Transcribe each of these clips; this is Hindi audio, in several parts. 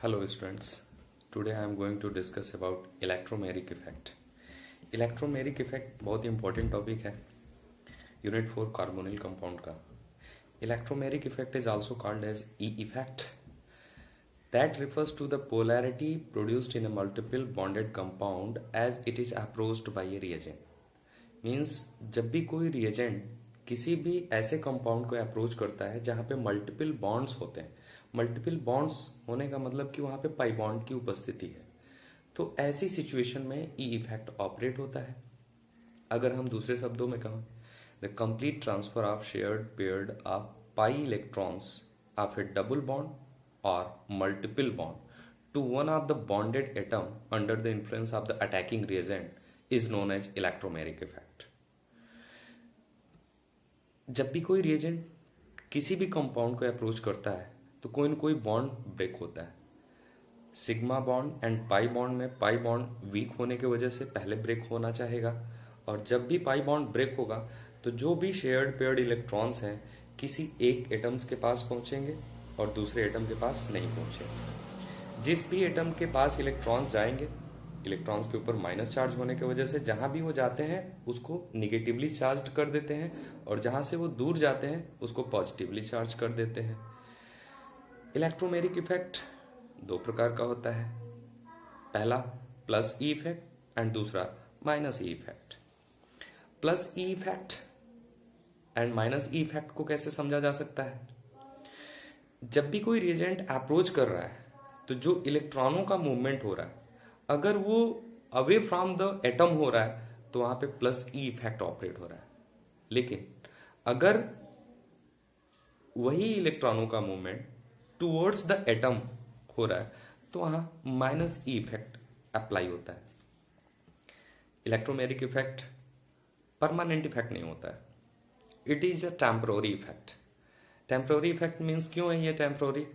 Hello students, today I am going to discuss about electromeric effect. Electromeric effect बहुत इंपॉर्टेंट टॉपिक है यूनिट 4 कार्बोनिल कंपाउंड का. Electromeric effect is also called as E effect. That refers to the polarity produced in a multiple bonded compound as it is approached by a reagent. Means जब भी कोई reagent किसी भी ऐसे कंपाउंड को अप्रोच करता है जहां पे मल्टीपल बॉन्ड्स होते हैं. मल्टीपल बॉन्ड्स होने का मतलब कि वहां पे पाई बॉन्ड की उपस्थिति है. तो ऐसी सिचुएशन में ई इफेक्ट ऑपरेट होता है. अगर हम दूसरे शब्दों में कहें, the complete transfer of shared paired of pi electrons of a double bond और multiple bond to one of the bonded atom under the influence of the attacking reagent is known as electromeric effect. जब भी कोई रिएजेंट किसी भी कंपाउंड को अप्रोच करता है तो कोई न कोई बॉन्ड ब्रेक होता है. Sigma bond and pi bond में पाई बॉन्ड वीक होने की वजह से पहले ब्रेक होना चाहेगा, और जब भी पाई बॉन्ड ब्रेक होगा तो जो भी शेयर्ड पेयर्ड इलेक्ट्रॉन्स हैं किसी एक एटम्स के पास पहुंचेंगे और दूसरे एटम के पास नहीं पहुंचेंगे. जिस भी एटम के पास इलेक्ट्रॉन्स जाएंगे, इलेक्ट्रॉन्स के ऊपर माइनस चार्ज होने की वजह से जहां भी वो जाते हैं उसको निगेटिवली चार्ज कर देते हैं, और जहां से वो दूर जाते हैं उसको पॉजिटिवली चार्ज कर देते हैं. इलेक्ट्रोमेरिक इफेक्ट दो प्रकार का होता है. पहला प्लस ई इफेक्ट एंड दूसरा minus E effect. Plus E effect and minus E effect को कैसे समझा जा सकता है? जब भी कोई रिएजेंट अप्रोच कर रहा है तो जो इलेक्ट्रॉनों का मूवमेंट हो रहा है, अगर वो अवे फ्रॉम द एटम हो रहा है तो वहां पे प्लस ई इफेक्ट ऑपरेट हो रहा है. लेकिन अगर वही इलेक्ट्रॉनों का मूवमेंट टुवर्ड्स द एटम हो रहा है तो वहां माइनस ई इफेक्ट अप्लाई होता है. इलेक्ट्रोमेरिक इफेक्ट परमानेंट इफेक्ट नहीं होता है. It is a temporary effect. Temporary effect means क्यों है ये टेम्पररी?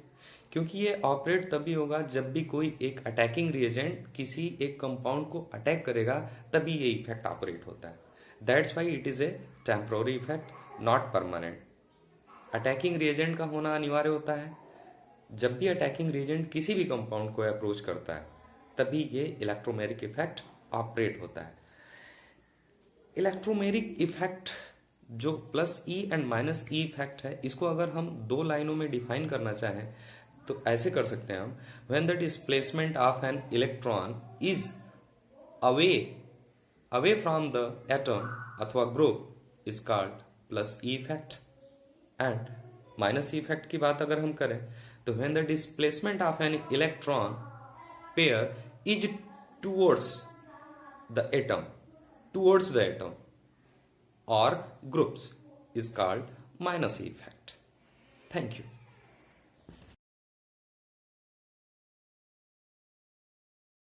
क्योंकि ये ऑपरेट तभी होगा जब भी कोई एक अटैकिंग रिएजेंट किसी एक कंपाउंड को अटैक करेगा, तभी ये इफेक्ट ऑपरेट होता है. That's why it is a temporary effect, not permanent. Attacking reagent का होना अनिवार्य होता है. जब भी अटैकिंग रिएजेंट किसी भी कंपाउंड को अप्रोच करता है तभी ये इलेक्ट्रोमेरिक इफेक्ट ऑपरेट होता है. इलेक्ट्रोमेरिक इफेक्ट जो plus E and minus E effect है, इसको अगर हम दो लाइनों में डिफाइन करना चाहें तो ऐसे कर सकते हैं हम. When the displacement of an electron is away from the atom अथवा group is called plus E effect. And minus E effect की बात अगर हम करें तो when the displacement of an electron pair is towards the atom or groups is called minus effect. Thank you.